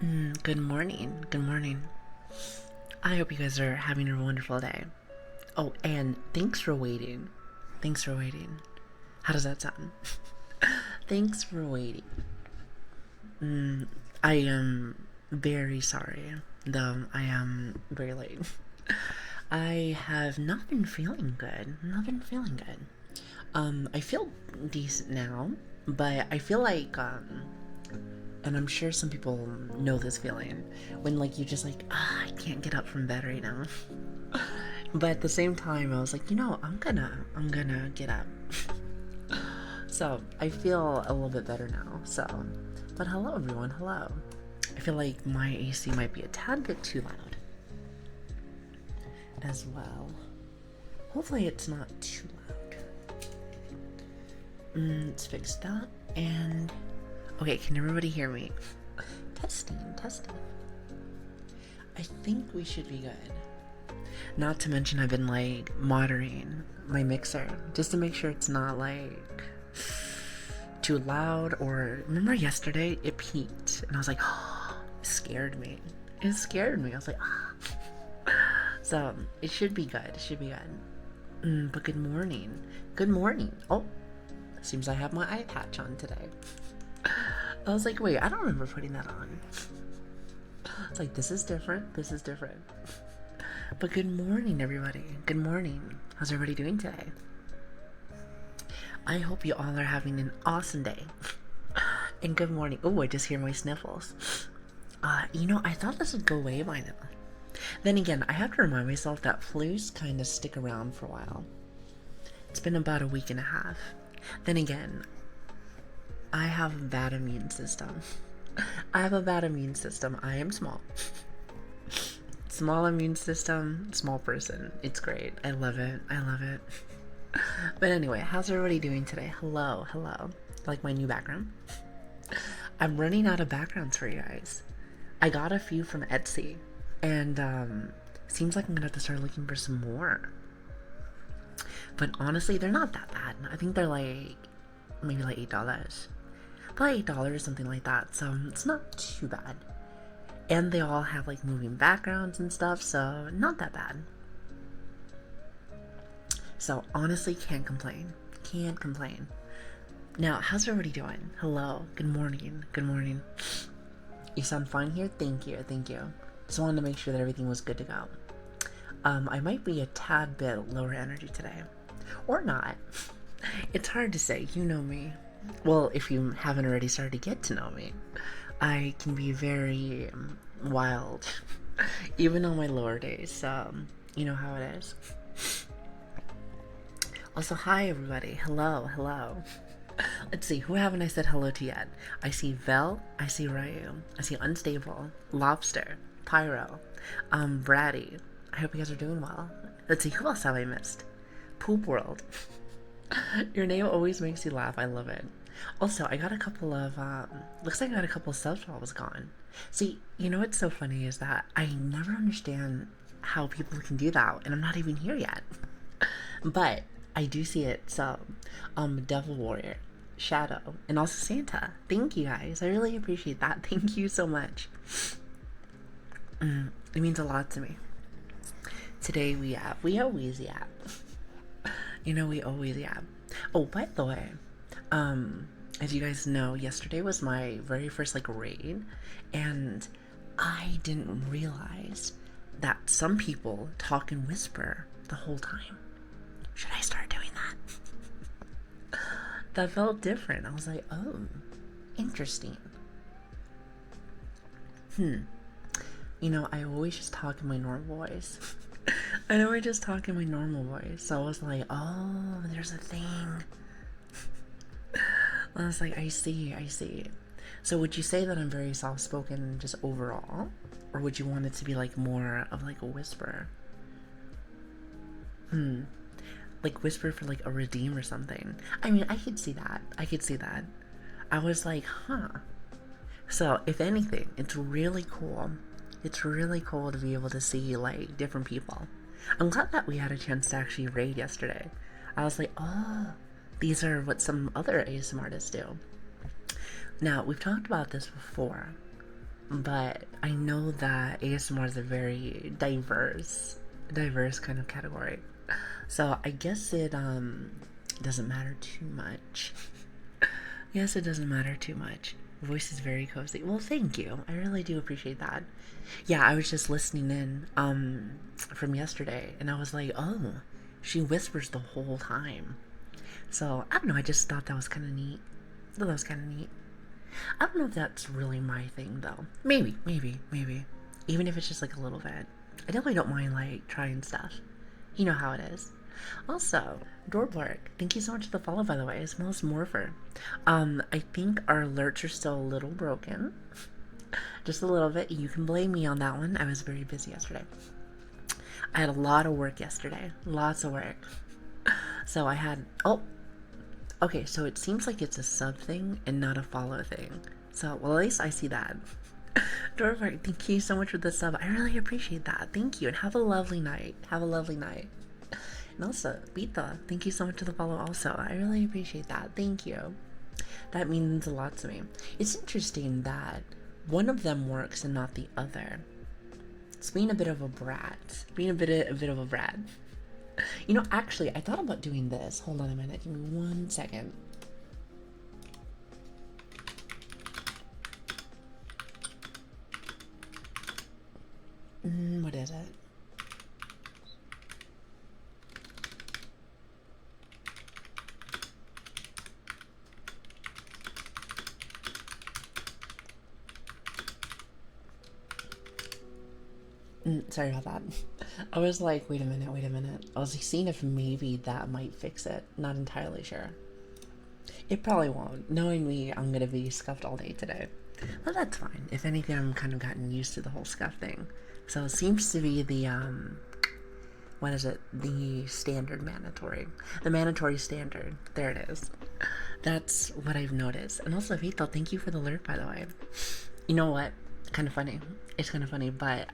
Good morning. Good morning. I hope you guys are having a wonderful day. Oh, and thanks for waiting. Thanks for waiting. How does that sound? Thanks for waiting. I am very sorry, though I am very late. I have not been feeling good. Not been feeling good. I feel decent now, but I feel like and I'm sure some people know this feeling when like you just like I can't get up from bed right now. But at the same time I was like, I'm gonna get up. So I feel a little bit better now. But hello everyone, hello. I feel like my AC might be a tad bit too loud as well. Hopefully it's not too loud. Let's fix that. And okay, can everybody hear me? Testing, testing. I think we should be good. Not to mention I've been like monitoring my mixer just to make sure it's not like too loud. Or remember yesterday it peaked and I was like, oh, it scared me. It scared me. I was like, ah. So it should be good. It should be good. But good morning. Good morning. Oh, seems I have my eye patch on today. I was like, wait, I don't remember putting that on. It's like, this is different. This is different. But good morning, everybody. Good morning. How's everybody doing today? I hope you all are having an awesome day. And good morning. Oh, I just hear my sniffles. I thought this would go away by now. Then again, I have to remind myself that flus kind of stick around for a while. It's been about a week and a half. Then again, I have a bad immune system. I have a bad immune system. I am small. Small immune system, small person. It's great. I love it. I love it. But anyway, how's everybody doing today? Hello, hello. Like my new background? I'm running out of backgrounds for you guys. I got a few from Etsy, and seems like I'm gonna have to start looking for some more. But honestly, they're not that bad. I think they're like maybe like $8. Probably $8, something like that. So it's not too bad. And they all have like moving backgrounds and stuff, so not that bad. So honestly, can't complain. Can't complain. Now, how's everybody doing? Hello. Good morning. Good morning. You sound fine here? Thank you. Thank you. Just wanted to make sure that everything was good to go. I might be a tad bit lower energy today. Or not. It's hard to say. You know me. Well, if you haven't already started to get to know me, I can be very wild, even on my lower days. You know how it is. Also, hi everybody. Hello, hello. Let's see, who haven't I said hello to yet? I see Vel, I see Ryu, I see Unstable, Lobster, Pyro, Bratty. I hope you guys are doing well. Let's see, who else have I missed? Poop World. Your name always makes you laugh. I love it. Also, I got a couple of, looks like I got a couple of subs while I was gone. See, you know what's so funny is that I never understand how people can do that, and I'm not even here yet. But I do see it, so, Devil Warrior, Shadow, and also Santa. Thank you guys. I really appreciate that. Thank you so much. It means a lot to me. Today we always yap. You know, we always yap. Oh, by the way, as you guys know, yesterday was my very first like raid, and I didn't realize that some people talk and whisper the whole time. Should I start doing that? That felt different. I was like, oh, interesting. You know, I always just talk in my normal voice. I know I just talk in my normal voice. So I was like, oh, there's a thing. I was like, I see, I see. So would you say that I'm very soft-spoken just overall? Or would you want it to be like more of like a whisper? Like whisper for like a redeem or something. I mean, I could see that. I could see that. I was like, huh. So if anything, it's really cool. It's really cool to be able to see like different people. I'm glad that we had a chance to actually raid yesterday. I was like, oh, these are what some other ASMR artists do. Now, we've talked about this before, but I know that ASMR is a very diverse kind of category. So I guess it doesn't matter too much. Yes, it doesn't matter too much. Voice is very cozy. Well, thank you. I really do appreciate that. Yeah, I was just listening in from yesterday and I was like, "Oh, she whispers the whole time." So, I don't know, I just thought that was kind of neat. I thought that was kind of neat. I don't know if that's really my thing though. Maybe. Even if it's just like a little bit. I definitely don't mind like trying stuff. You know how it is. Also, Doorbark, thank you so much for the follow by the way, as well as Morpher. I think our alerts are still a little broken. Just a little bit. You can blame me on that one. I was very busy yesterday. I had a lot of work yesterday. Lots of work. So I had okay, so it seems like it's a sub thing and not a follow thing. So, well, at least I see that. Dorvark, thank you so much for the sub. I really appreciate that. Thank you, and have a lovely night. Have a lovely night. And also, Bita, thank you so much for the follow also. I really appreciate that. Thank you. That means a lot to me. It's interesting that one of them works and not the other. It's being a bit of a brat. Being a bit of a brat. You know, actually, I thought about doing this. Hold on a minute. Give me 1 second. What is it? Sorry about that. I was like, wait a minute. I was like, seeing if maybe that might fix it. Not entirely sure. It probably won't. Knowing me, I'm gonna be scuffed all day today. But that's fine. If anything, I'm kind of gotten used to the whole scuff thing. So it seems to be the, what is it? The standard mandatory. The mandatory standard. There it is. That's what I've noticed. And also, Vito, thank you for the alert, by the way. You know what? Kind of funny. It's kind of funny, but,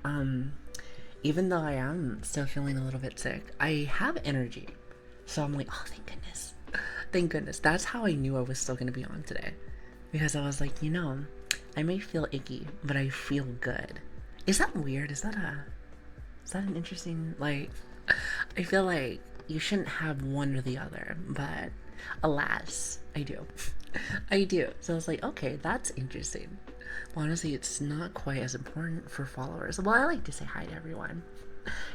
even though I am still feeling a little bit sick, I have energy. So I'm like, oh, thank goodness. Thank goodness. That's how I knew I was still going to be on today. Because I was like, you know, I may feel icky, but I feel good. Is that weird? Is that an interesting, like, I feel like you shouldn't have one or the other, but alas, I do. I do. So I was like, okay, that's interesting. Well, honestly, it's not quite as important for followers. Well, I like to say hi to everyone.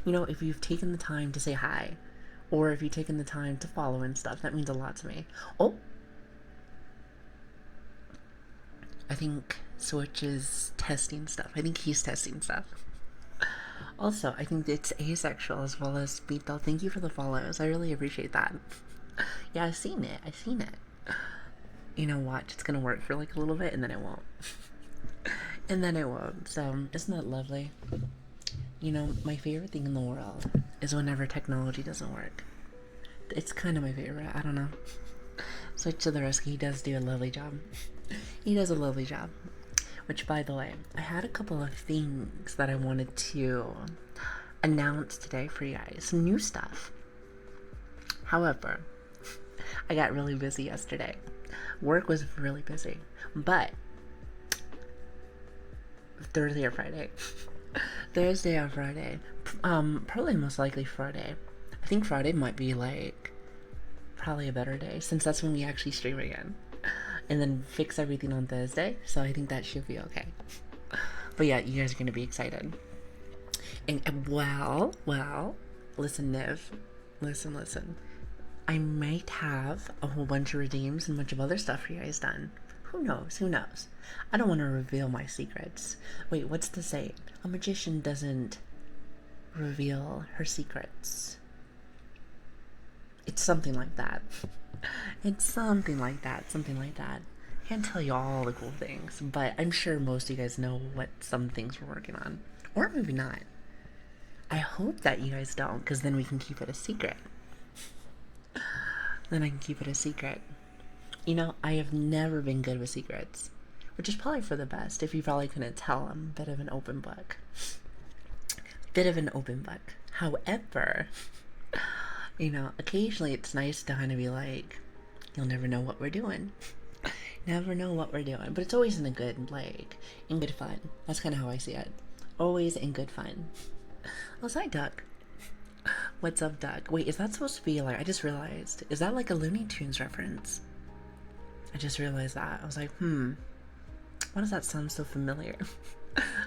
You know, if you've taken the time to say hi, or if you've taken the time to follow and stuff, that means a lot to me. Oh, I think Switch is testing stuff. I think he's testing stuff. Also, I think it's asexual as well as Beetle. Thank you for the follows. I really appreciate that. Yeah, I've seen it. You know, watch. It's gonna work for like a little bit and then it won't. And then it won't. So, isn't that lovely? You know, my favorite thing in the world is whenever technology doesn't work. It's kind of my favorite. I don't know. Switch to the rescue. He does do a lovely job. He does a lovely job. Which, by the way, I had a couple of things that I wanted to announce today for you guys. Some new stuff. However, I got really busy yesterday. Work was really busy. But Thursday or Friday. Thursday or Friday. Probably most likely Friday. I think Friday might be like probably a better day since that's when we actually stream again. And then fix everything on Thursday. So I think that should be okay. But yeah, you guys are gonna be excited. And well, listen, Niv. Listen. I might have a whole bunch of redeems and a bunch of other stuff for you guys done. Who knows? I don't want to reveal my secrets. Wait, what's the saying? A magician doesn't reveal her secrets. It's something like that. Something like that. Can't tell you all the cool things, but I'm sure most of you guys know what some things we're working on. Or maybe not. I hope that you guys don't, because then we can keep it a secret. You know, I have never been good with secrets, which is probably for the best. If you probably couldn't tell, I'm a bit of an open book. However, you know, occasionally it's nice to kind of be like, you'll never know what we're doing. Never know what we're doing, but it's always in a good, like, in good fun. That's kind of how I see it. Always in good fun. Oh, hi, Duck. What's up, Duck? Wait, is that supposed to be like, I just realized, is that like a Looney Tunes reference? I just realized that. I was like, why does that sound so familiar?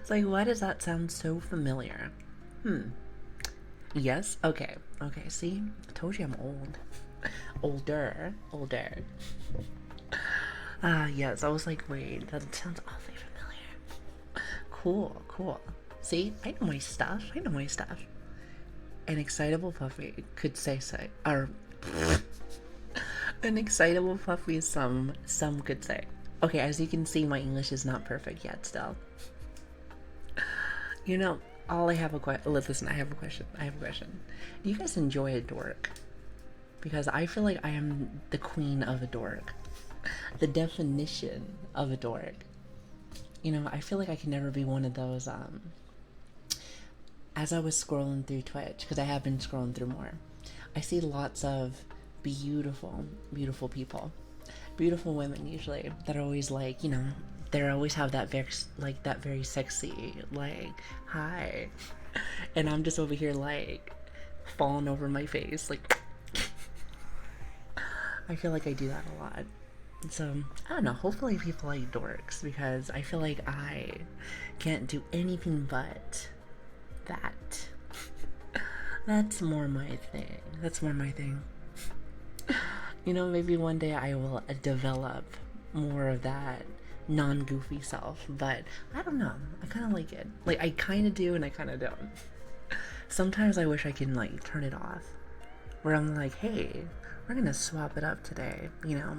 It's like, why does that sound so familiar? Yes? Okay. Okay, see? I told you I'm old. Older. Yes, I was like, wait, that sounds awfully familiar. Cool. See? I know my stuff. An excitable puppy could say or an excitable puppy, some could say. Okay, as you can see, my English is not perfect yet still. You know, I have a question. Listen, I have a question. Do you guys enjoy a dork? Because I feel like I am the queen of a dork. The definition of a dork. You know, I feel like I can never be one of those, as I was scrolling through Twitch, because I have been scrolling through more, I see lots of beautiful people. Beautiful women, usually, that are always like, you know, they always have that very sexy, like, hi. And I'm just over here, like, falling over my face, like, I feel like I do that a lot. So, I don't know, hopefully people like dorks, because I feel like I can't do anything but that. That's more my thing. You know, maybe one day I will develop more of that non-goofy self, but I don't know. I kind of like it. Like, I kind of do and I kind of don't. Sometimes I wish I can, like, turn it off. Where I'm like, hey, we're gonna swap it up today, you know?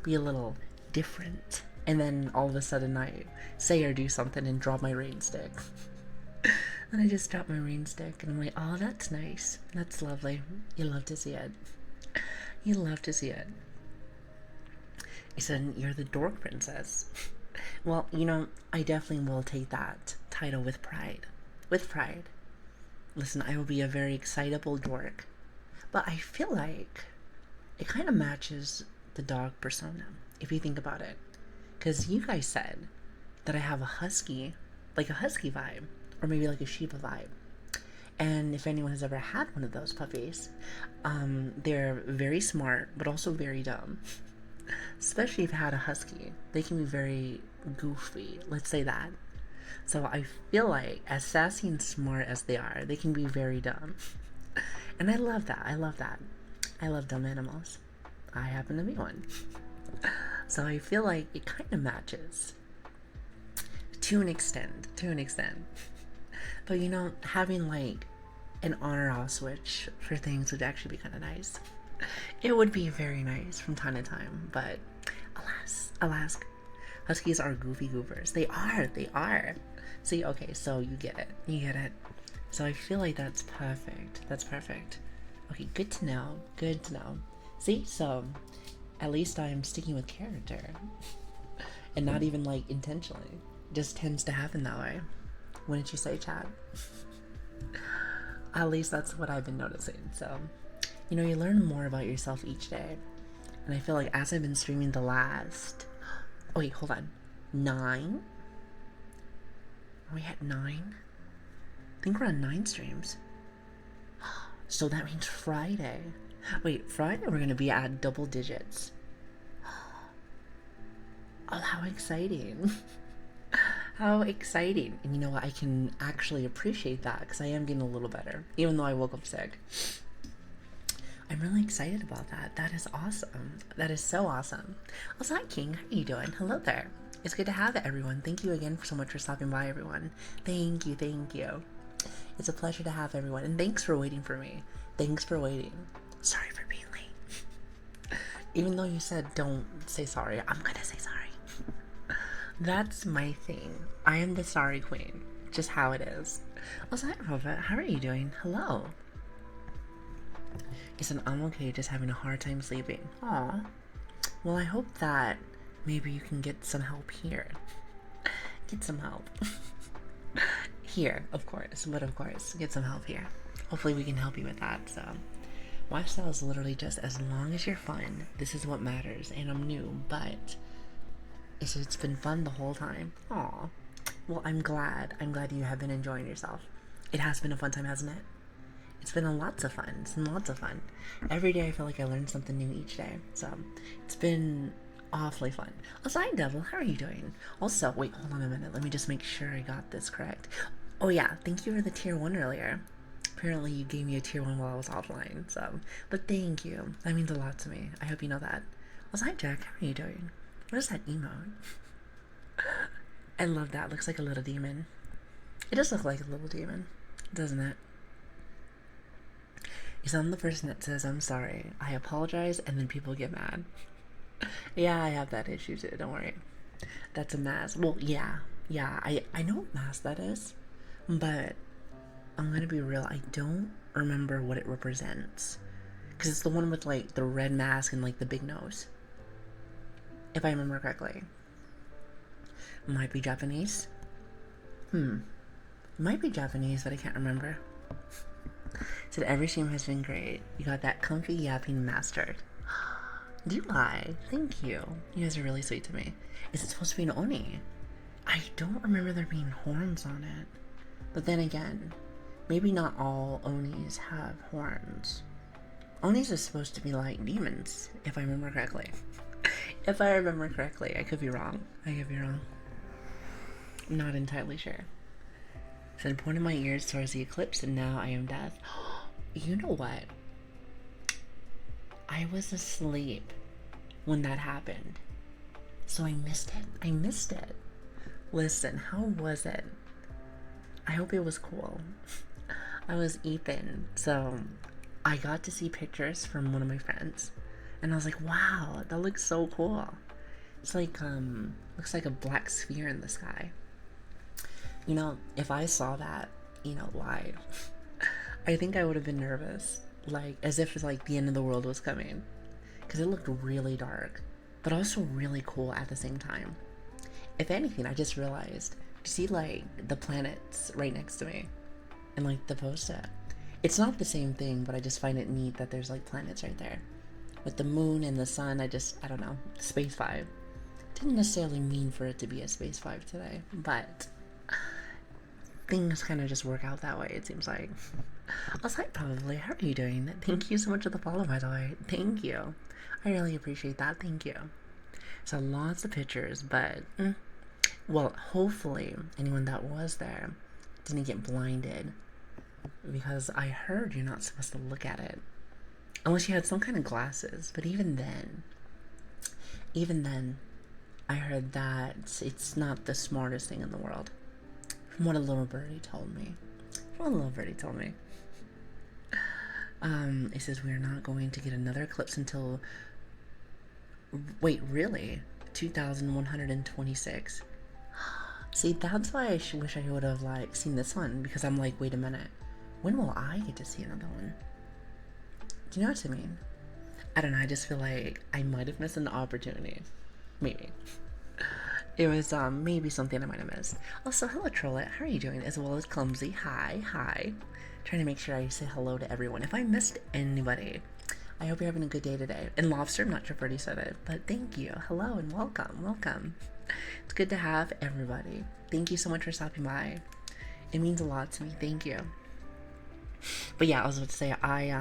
Be a little different. And then all of a sudden I say or do something and drop my rain stick. And I just drop my rain stick and I'm like, oh, that's nice. That's lovely. You love to see it. He said, you're the dork princess. Well, you know, I definitely will take that title with pride. Listen, I will be a very excitable dork. But I feel like it kind of matches the dog persona, if you think about it. Because you guys said that I have a husky vibe, or maybe like a Shiba vibe. And if anyone has ever had one of those puppies, they're very smart, but also very dumb. Especially if you had a husky. They can be very goofy, let's say that. So I feel like, as sassy and smart as they are, they can be very dumb. And I love that. I love dumb animals. I happen to be one. So I feel like it kind of matches. To an extent. But you know, having like an on-or-off switch for things would actually be kind of nice. It would be very nice from time to time, but alas, huskies are goofy goofers. They are. See, okay, so you get it. So I feel like that's perfect. Okay, good to know. See, so at least I'm sticking with character. And not even like intentionally. Just tends to happen that way. Wouldn't you say, Chad? At least that's what I've been noticing. So, you know, you learn more about yourself each day. And I feel like as I've been streaming the last... Oh, wait, hold on. 9? Are we at 9? I think we're on 9 streams. So that means Friday. Wait, Friday we're going to be at double digits. Oh, how exciting. How exciting. And you know what? I can actually appreciate that because I am getting a little better, even though I woke up sick. I'm really excited about that. That is awesome. That is so awesome. Also, hi, King. How are you doing? Hello there. It's good to have it, everyone. Thank you again so much for stopping by, everyone. Thank you. It's a pleasure to have everyone. And thanks for waiting for me. Thanks for waiting. Sorry for being late. Even though you said don't say sorry, I'm gonna say sorry. That's my thing. I am the sorry queen. Just how it is. Also, hi, Robert. How are you doing? Hello. He said, I'm okay, just having a hard time sleeping. Aw. Well, I hope that maybe you can get some help here. Get some help. Here, of course. But of course, get some help here. Hopefully we can help you with that, so. Lifestyle is literally just as long as you're fun. This is what matters, and I'm new, but It's been fun the whole time. Aw. Well, I'm glad. I'm glad you have been enjoying yourself. It has been a fun time, hasn't it? It's been lots of fun. It's been lots of fun. Every day I feel like I learn something new each day. So it's been awfully fun. Aside Devil, how are you doing? Also, wait, hold on a minute. Let me just make sure I got this correct. Oh yeah, thank you for the tier 1 earlier. Apparently you gave me a tier 1 while I was offline, so but thank you. That means a lot to me. I hope you know that. Aside Jack, how are you doing? What is that emote? I love that. Looks like a little demon. It does look like a little demon, doesn't it? Is I'm the person that says, I'm sorry, I apologize, and then people get mad. Yeah, I have that issue too, don't worry. That's a mask. Well, yeah, I know what mask that is, but I'm gonna be real, I don't remember what it represents. Because it's the one with, like, the red mask and, like, the big nose. If I remember correctly. Might be Japanese. Might be Japanese, but I can't remember. Said every stream has been great. You got that comfy yapping mastered. Do I? Thank you. You guys are really sweet to me. Is it supposed to be an Oni? I don't remember there being horns on it. But then again, maybe not all Onis have horns. Onis are supposed to be like demons, if I remember correctly. If I remember correctly. I could be wrong. I'm not entirely sure. Said pointed my ears towards the eclipse and now I am death. You know what? I was asleep when that happened. So I missed it. Listen, how was it? I hope it was cool. I was Ethan, so I got to see pictures from one of my friends. And I was like, wow, that looks so cool. It's like, looks like a black sphere in the sky. You know, if I saw that, live, I think I would have been nervous. Like, as if it's like the end of the world was coming. Because it looked really dark, but also really cool at the same time. If anything, I just realized, you see, like, the planets right next to me? And, like, the post-it. It's not the same thing, but I just find it neat that there's, like, planets right there. With the moon and the sun, I don't know, Space 5. Didn't necessarily mean for it to be a Space 5 today, but things kind of just work out that way, it seems like. Aside probably, how are you doing? Thank you so much for the follow, by the way. Thank you. I really appreciate that. Thank you. So lots of pictures, but, well, hopefully anyone that was there didn't get blinded, because I heard you're not supposed to look at it. Unless you had some kind of glasses, but even then, I heard that it's not the smartest thing in the world. From what a little birdie told me. It says we're not going to get another eclipse until, wait, really? 2126. See, that's why I wish I would have, like, seen this one, because I'm like, wait a minute, when will I get to see another one? Do you know what I mean? I don't know, I just feel like I might have missed an opportunity. Maybe. It was, maybe something I might have missed. Also, hello, Trollet. How are you doing? As well as Clumsy. Hi. Trying to make sure I say hello to everyone. If I missed anybody, I hope you're having a good day today. And Lobster, I'm not sure if I already said it, but thank you. Hello and welcome. It's good to have everybody. Thank you so much for stopping by. It means a lot to me. Thank you. But yeah, I was about to say, I,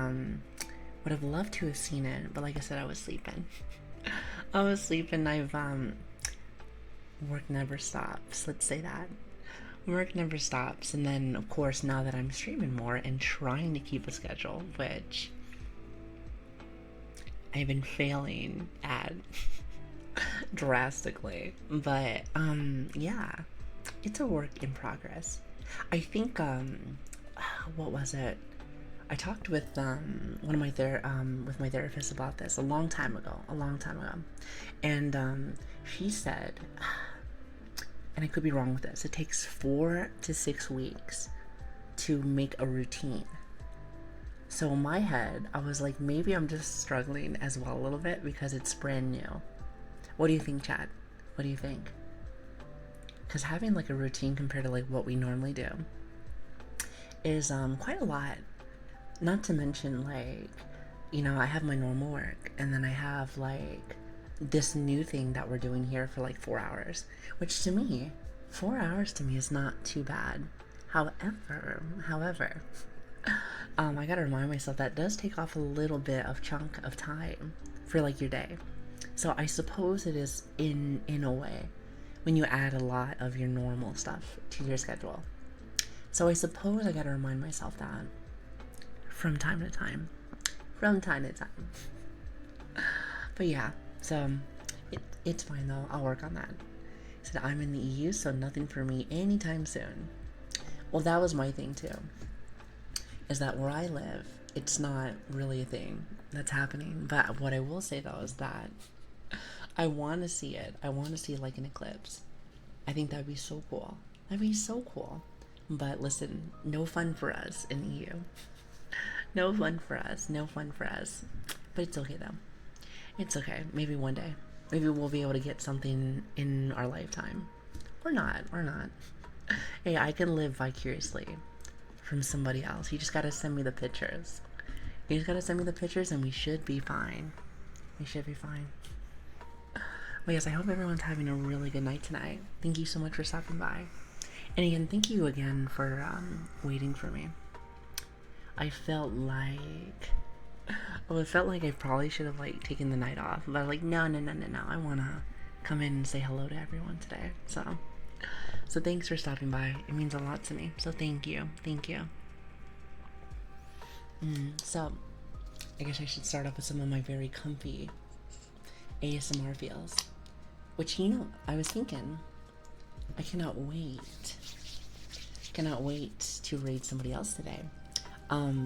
would have loved to have seen it, but like I said, I was sleeping. I've, work never stops, let's say that. Work never stops, and then, of course, now that I'm streaming more and trying to keep a schedule, which I've been failing at drastically, but, yeah, it's a work in progress. I think, what was it? I talked with one of my with my therapist about this a long time ago, and she said, and I could be wrong with this, it takes 4 to 6 weeks to make a routine. So in my head, I was like, maybe I'm just struggling as well a little bit because it's brand new. What do you think, Chad? What do you think? Because having like a routine compared to like what we normally do is quite a lot. Not to mention, like, I have my normal work, and then I have like this new thing that we're doing here for like 4 hours, which to me, 4 hours to me is not too bad. However, I gotta remind myself that does take off a little bit of chunk of time for like your day. So I suppose it is in a way when you add a lot of your normal stuff to your schedule. So I suppose I gotta remind myself that from time to time. From time to time. But yeah, so it's fine though. I'll work on that. He said I'm in the EU, so nothing for me anytime soon. Well, that was my thing too. Is that where I live, it's not really a thing that's happening. But what I will say though is that I want to see it. I want to see like an eclipse. I think that'd be so cool. That'd be so cool. But listen, no fun for us in the EU. No fun for us. No fun for us. But it's okay though. It's okay. Maybe one day. Maybe we'll be able to get something in our lifetime. Or not. Or not. Hey, I can live vicariously from somebody else. You just gotta send me the pictures. You just gotta send me the pictures and we should be fine. We should be fine. Well, yes, I hope everyone's having a really good night tonight. Thank you so much for stopping by. And again, thank you again for waiting for me. I felt like I probably should have like taken the night off, but I was like, no. I wanna come in and say hello to everyone today. So thanks for stopping by. It means a lot to me. So thank you. So I guess I should start off with some of my very comfy ASMR feels. Which, I was thinking, I cannot wait to raid somebody else today.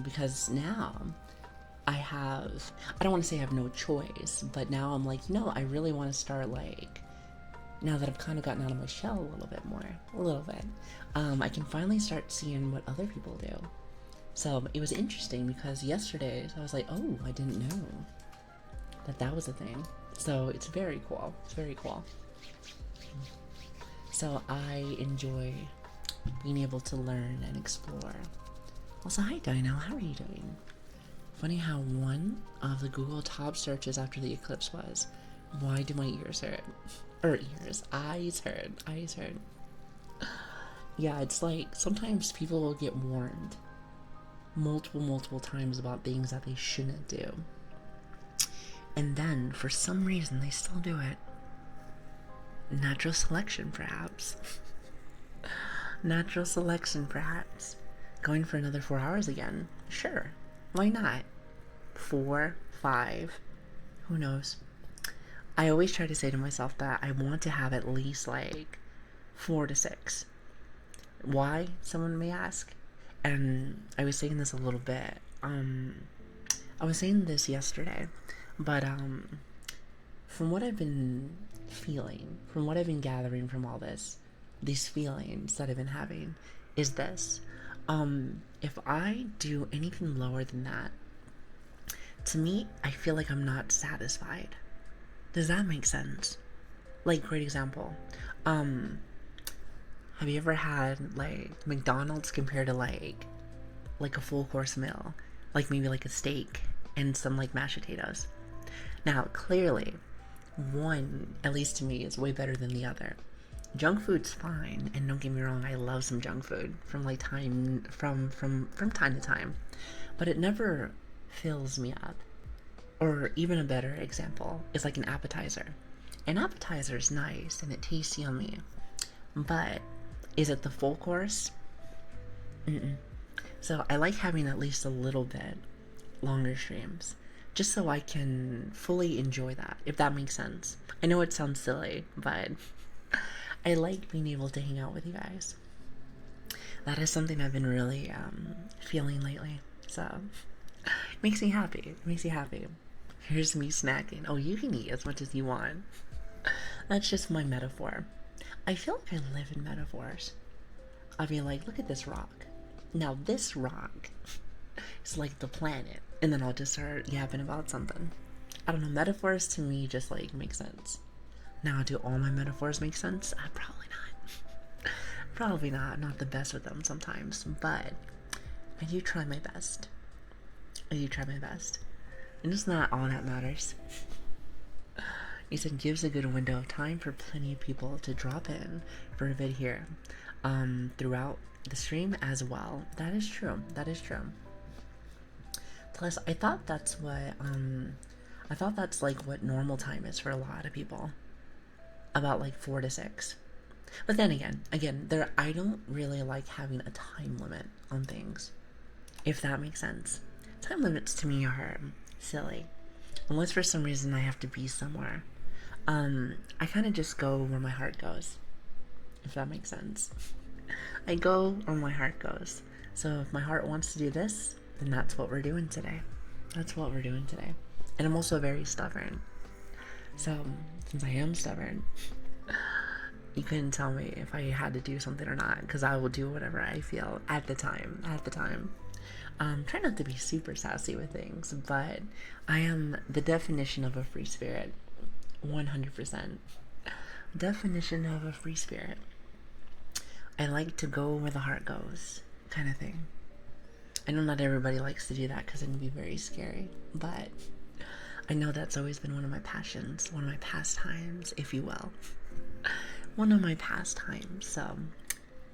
Because now I don't want to say I have no choice, but now I'm like, I really want to start now that I've kind of gotten out of my shell a little bit, I can finally start seeing what other people do. So it was interesting because yesterday I was like, oh, I didn't know that was a thing. So it's very cool. So I enjoy being able to learn and explore. Also, hi Dino, how are you doing? Funny how one of the Google top searches after the eclipse was, why do my ears hurt? Eyes hurt. Yeah, it's like sometimes people will get warned multiple times about things that they shouldn't do. And then, for some reason, they still do it. Natural selection, perhaps. Natural selection, perhaps. Going for another 4 hours again? Sure. Why not? 4, 5. Who knows? I always try to say to myself that I want to have at least 4 to 6. Why? Someone may ask. And I was saying this a little bit. I was saying this yesterday, but from what I've been feeling, from what I've been gathering from all this, these feelings that I've been having, is this. If I do anything lower than that, to me, I feel like I'm not satisfied. Does that make sense? Great example. Have you ever had McDonald's compared to a full course meal? Maybe a steak and some mashed potatoes. Now, clearly, one, at least to me, is way better than the other. Junk food's fine, and don't get me wrong, I love some junk food from time to time, but it never fills me up. Or even a better example is an appetizer. An appetizer is nice and it tastes yummy, but is it the full course? So I like having at least a little bit longer streams, just so I can fully enjoy that, if that makes sense. I know it sounds silly, but I like being able to hang out with you guys. That is something I've been really feeling lately, so it makes me happy. Here's me snacking. Oh, you can eat as much as you want. That's just my metaphor. I feel like I live in metaphors. I'll be like, look at this rock. Now this rock is like the planet. And then I'll just start yapping about something. I don't know, metaphors to me just make sense. Now, do all my metaphors make sense? Probably not. Probably not. I'm not the best with them sometimes. But I do try my best. And it's not all that matters. He said gives a good window of time for plenty of people to drop in for a bit here, throughout the stream as well. That is true. That is true. Plus, I thought that's what I thought that's like what normal time is for a lot of people, about like 4 to 6. But then again, there I don't really like having a time limit on things, if that makes sense. Time limits to me are silly, unless for some reason I have to be somewhere. I kind of just go where my heart goes, if that makes sense. I go where my heart goes. So if my heart wants to do this, then that's what we're doing today. That's what we're doing today. And I'm also very stubborn. So since I am stubborn, you couldn't tell me if I had to do something or not, because I will do whatever I feel at the time. Try not to be super sassy with things, but I am the definition of a free spirit. 100%. Definition of a free spirit. I like to go where the heart goes, kind of thing. I know not everybody likes to do that because it can be very scary, but I know that's always been one of my passions, one of my pastimes, if you will. One of my pastimes, so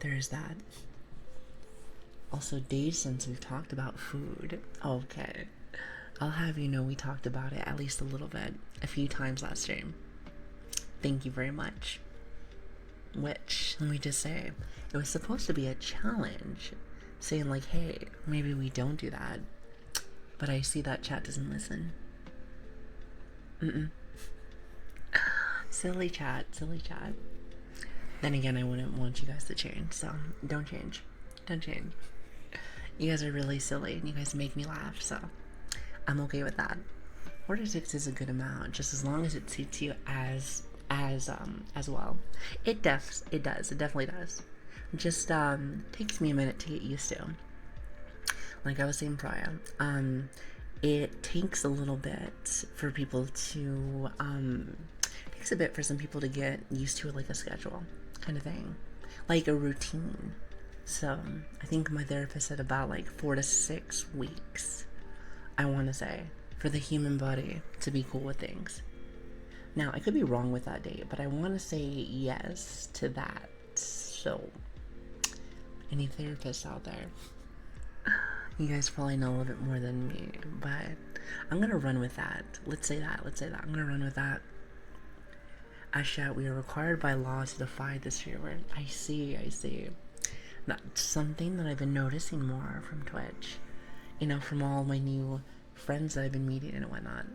there's that. Also, days since we've talked about food. Okay. I'll have you know we talked about it at least a little bit, a few times last stream. Thank you very much. Which, let me just say, it was supposed to be a challenge, saying like, hey, maybe we don't do that. But I see that chat doesn't listen. Silly chat. Then again, I wouldn't want you guys to change, so don't change. You guys are really silly, and you guys make me laugh, so I'm okay with that. 4 to 6 is a good amount, just as long as it suits you as well. It definitely does. Just takes me a minute to get used to. Like I was saying prior, it takes a little bit for people to it takes a bit for some people to get used to like a schedule kind of thing, like a routine. So I think my therapist said about like 4 to 6 weeks, I want to say, for the human body to be cool with things. Now, I could be wrong with that date, but I want to say yes to that. So, any therapists out there, you guys probably know a little bit more than me, but I'm going to run with that. Let's say that. I'm going to run with that. Asha, we are required by law to defy this fear word. I see. That's something that I've been noticing more from Twitch. You know, from all my new friends that I've been meeting and whatnot.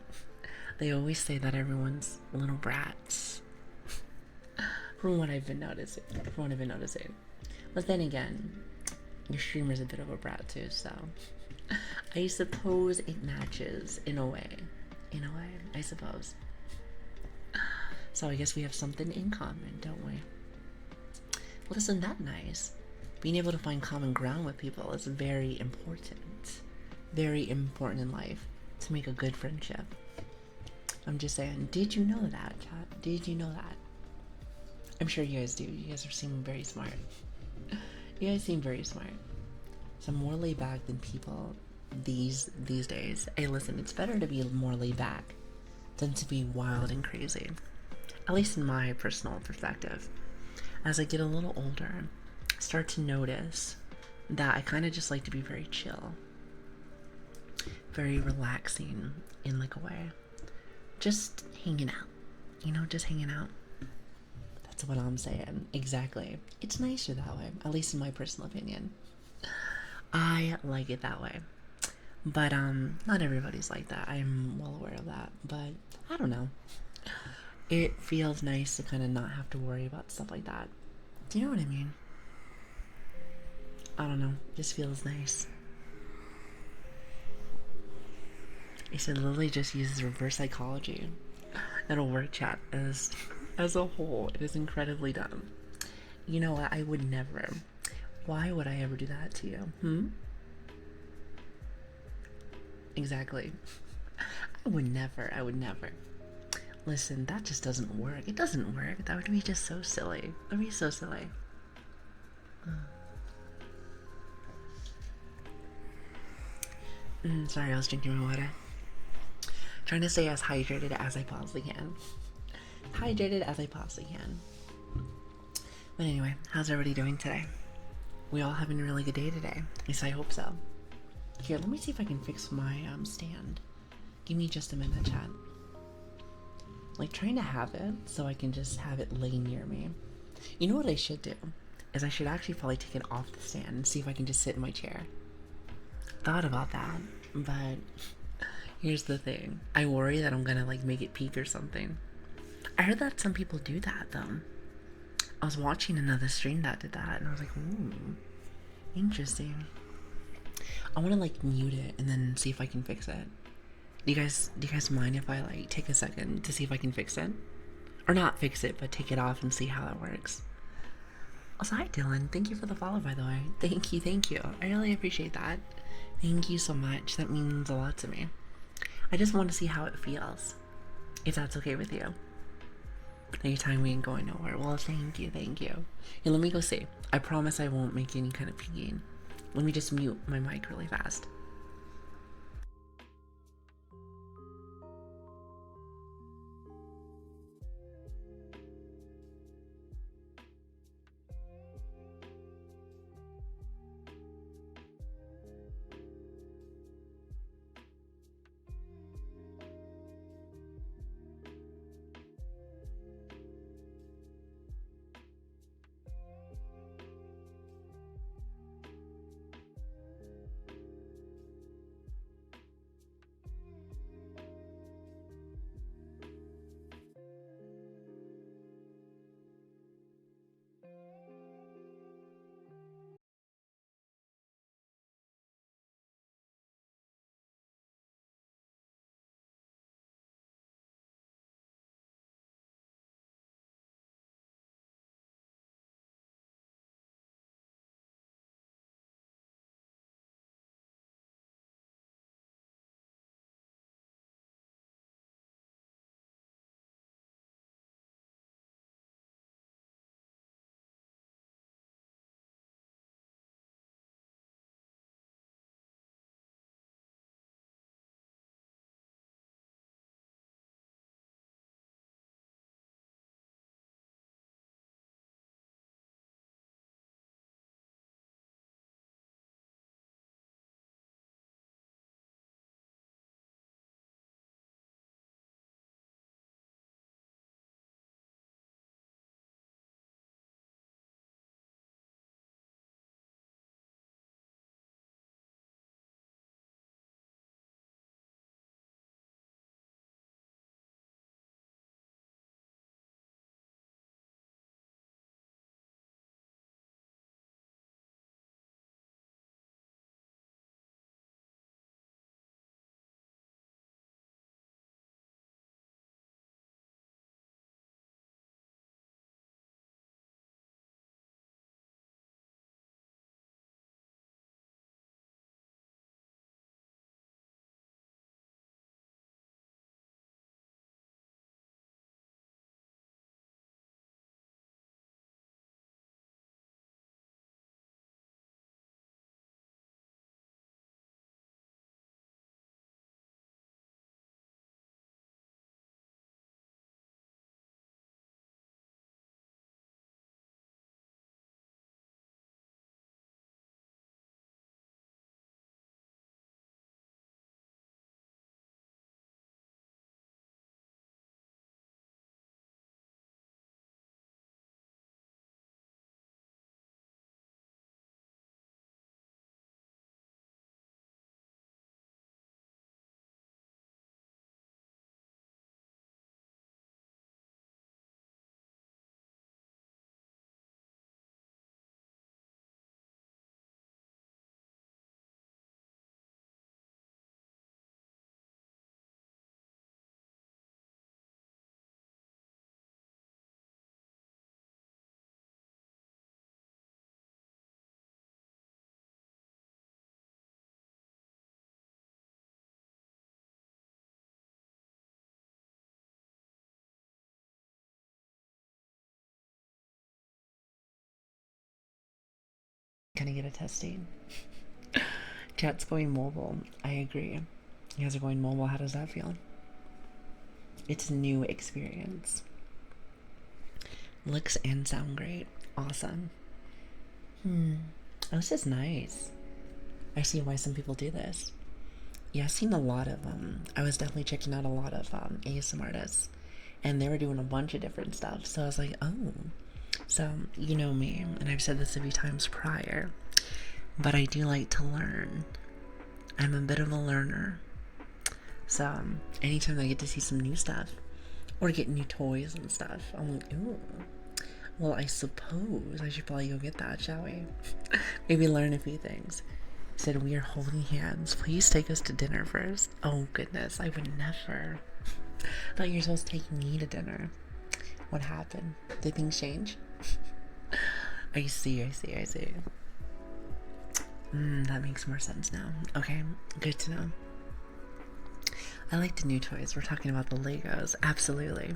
They always say that everyone's little brats. From what I've been noticing. But then again, your streamer's a bit of a brat too, so I suppose it matches in a way, I suppose. So I guess we have something in common, don't we? Well, isn't that nice? Being able to find common ground with people is very important in life to make a good friendship. I'm just saying, did you know that, chat? Did you know that? I'm sure you guys do. You guys seem very smart. So I'm more laid back than people these days. Hey, listen, it's better to be more laid back than to be wild and crazy. At least in my personal perspective. As I get a little older, I start to notice that I kind of just like to be very chill. Very relaxing in like a way. Just hanging out. Just hanging out. That's what I'm saying. Exactly. It's nicer that way, at least in my personal opinion. I like it that way. But not everybody's like that. I'm well aware of that. But I don't know. It feels nice to kind of not have to worry about stuff like that. Do you know what I mean? I don't know. Just feels nice. He said Lili just uses reverse psychology. It'll work, chat, as a whole. It is incredibly dumb. You know what? I would never. Why would I ever do that to you? Exactly. I would never. Listen, that just doesn't work. It doesn't work. That would be just so silly. That would be so silly. Sorry, I was drinking my water. Trying to stay as hydrated as I possibly can. hydrated as I possibly can. But anyway, how's everybody doing today? We all having a really good day today. At least I hope so. Here, let me see if I can fix my stand. Give me just a minute, chat. Like, trying to have it so I can just have it lay near me. You know what I should do? Is I should actually probably take it off the stand and see if I can just sit in my chair. Thought about that, but here's the thing. I worry that I'm gonna like make it peak or something. I heard that some people do that though. I was watching another stream that did that and I was like, ooh, interesting. I wanna like mute it and then see if I can fix it. Do you guys mind if I like take a second to see if I can fix it? Or not fix it, but take it off and see how that works. Also, hi Dylan, thank you for the follow by the way. Thank you. I really appreciate that. Thank you so much. That means a lot to me. I just want to see how it feels. If that's okay with you. Anytime we ain't going nowhere. Well, thank you. Yeah, let me go see. I promise I won't make any kind of peeking. Let me just mute my mic really fast. Can I get a testing? Chat's going mobile. I agree. You guys are going mobile. How does that feel? It's a new experience. Looks and sound great. Awesome. This is nice. I see why some people do this. Yeah, I've seen a lot of I was definitely checking out a lot of ASM artists, and they were doing a bunch of different stuff. So I was like, oh. So you know me, and I've said this a few times prior, but I do like to learn. I'm a bit of a learner. So anytime I get to see some new stuff or get new toys and stuff, I'm like, ooh. Well, I suppose I should probably go get that, shall we? Maybe learn a few things. Said we are holding hands. Please take us to dinner first. Oh goodness, I would never. Thought you were supposed to take me to dinner. What happened? Did things change? I see. That makes more sense now. Okay, good to know. I like the new toys. We're talking about the Legos. Absolutely.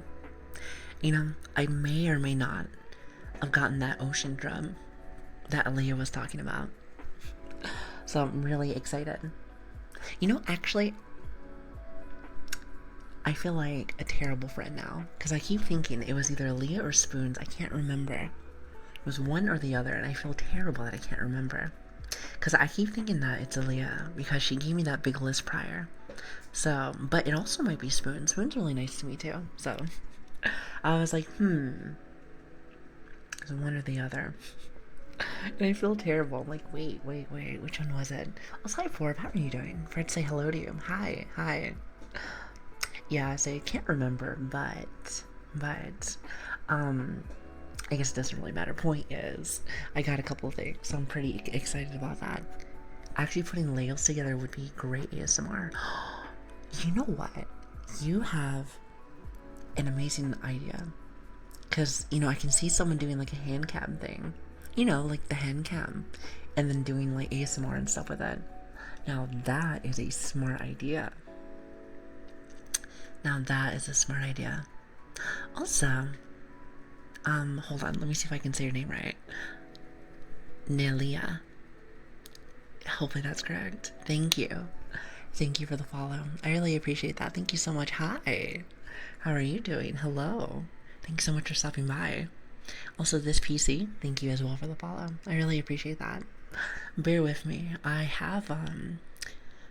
You know, I may or may not have gotten that ocean drum that Aaliyah was talking about. So I'm really excited. You know, actually, I feel like a terrible friend now. Because I keep thinking it was either Aaliyah or Spoons. I can't remember. It was one or the other, and I feel terrible that I can't remember. Because I keep thinking that it's Aaliyah, because she gave me that big list prior. So, but it also might be Spoon. Spoon's really nice to me too. So, I was like, it's one or the other. And I feel terrible. I'm like, wait, which one was it? Oh, hi, Forb. How are you doing? Fred, say hello to you. Hi. Yeah, so I can't remember, but, I guess it doesn't really matter. Point is, I got a couple of things, so I'm pretty excited about that. Actually, putting Legos together would be great ASMR. You know what? You have an amazing idea. Because, you know, I can see someone doing like a hand cam thing. You know, like the hand cam. And then doing like ASMR and stuff with it. Now that is a smart idea. Also, hold on, let me see if I can say your name right. Nelia. Hopefully that's correct. Thank you. Thank you for the follow. I really appreciate that. Thank you so much. Hi. How are you doing? Hello. Thanks so much for stopping by. Also, this PC, thank you as well for the follow. I really appreciate that. Bear with me. I have,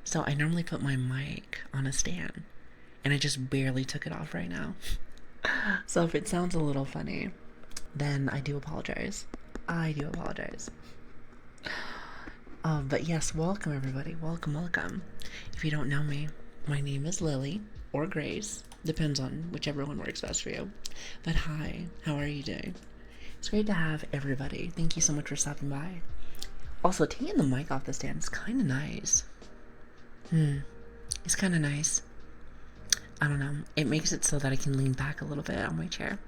so I normally put my mic on a stand, and I just barely took it off right now. So if it sounds a little funny, then I do apologize. But yes, welcome everybody. Welcome. If you don't know me, my name is Lili, or Grace. Depends on whichever one works best for you. But hi, how are you doing? It's great to have everybody. Thank you so much for stopping by. Also, taking the mic off the stand is kind of nice. It's kind of nice. I don't know. It makes it so that I can lean back a little bit on my chair.